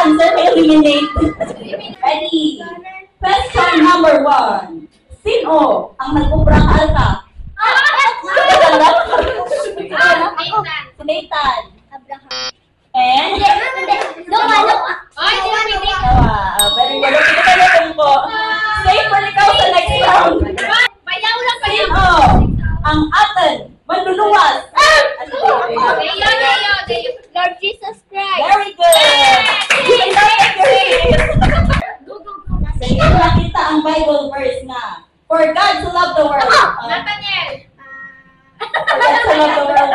answer, may eliminate. Ready? Question number 1. Sino ang nagkubrang alka? Si Nathan. And? Very good. Pinagalating po. Safe for ikaw sa next round. Sino ang atin manluluwas? Lord Jesus Christ. Very good. Sige, nakita ang Bible verse na for God to love the world. Nathaniel. For God to love the world.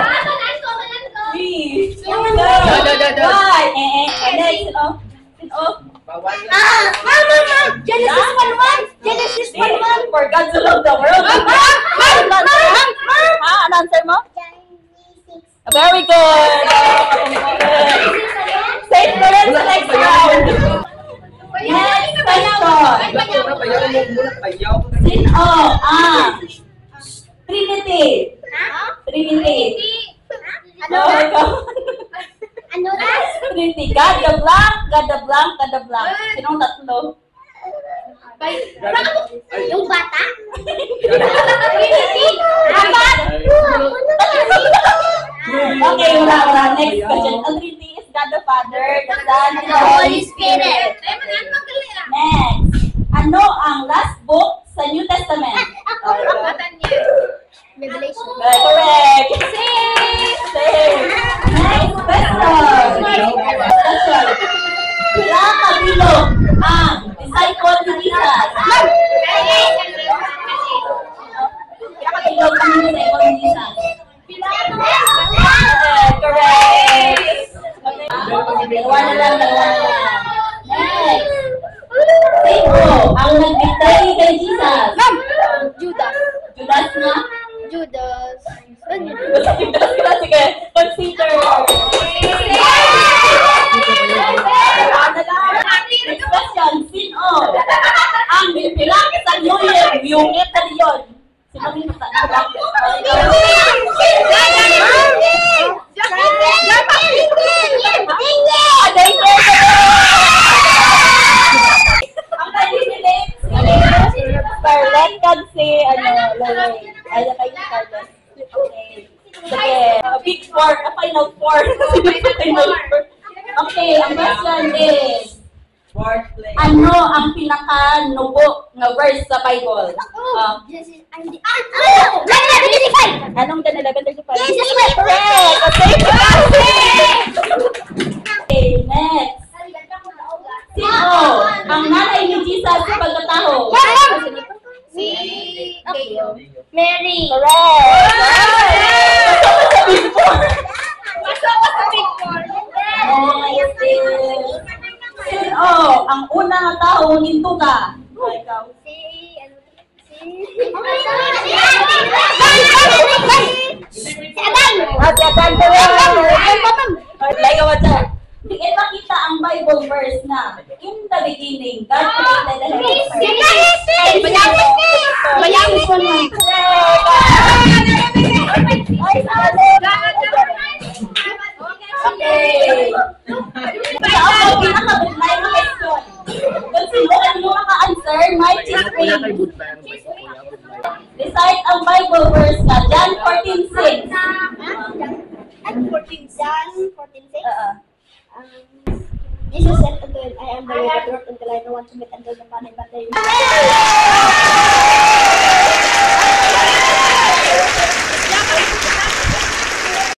3, 2, 1. Next, sino? Genesis 1:1. For God to love the world. Ano answer mo? Very good. Safe ko rin sa next round. Next question. Sino ang Trinity? Trinity. Ano? Ano? Trinity. God the blank, God the blank, God the blank. Sinong tatlo? Yung bata? Okay, wala. Next question. Ang Trinity is God the Father, the Son, and the Holy Spirit. Next. Ano ang last book sa New Testament? Revelation. Correct. Same. Next question. Pila kabilog ang disciple ni Jesus? Pila kabilog ang disciple ni Jesus? Correct. Dalawa na lang. Next. Sino ang nag-betray kay Jesus? Judas. Judas na? Judas. Judas na, sige. Consider. Next question. Sino ang bilang sa yung etalyon? Sino ang bilang sa ang kanilin si Scarlett kasi ayaw kayo Scarlett. Okay. Sige. Big 4. Final 4. Okay, ang question is ano ang pinaka-nubo na verse sa Bible? Anong 10:11:35? Correct! Okay, next. Sino ang nanay ni Jesus sa pagkatao? Mary. Correct! Sino ang unang tao hinto ka? Ikaw. Sige, makita ang Bible verse na in the beginning, God created the heavens and okay. Ako, pinaka-budlay na question. Kung sino mo maka-answer, my cheese cream. Recite ang Bible verse na John 14:6. John 14:6. Jesus said unto him, I am the way, the truth, and the life. No one to meet until the Father but there is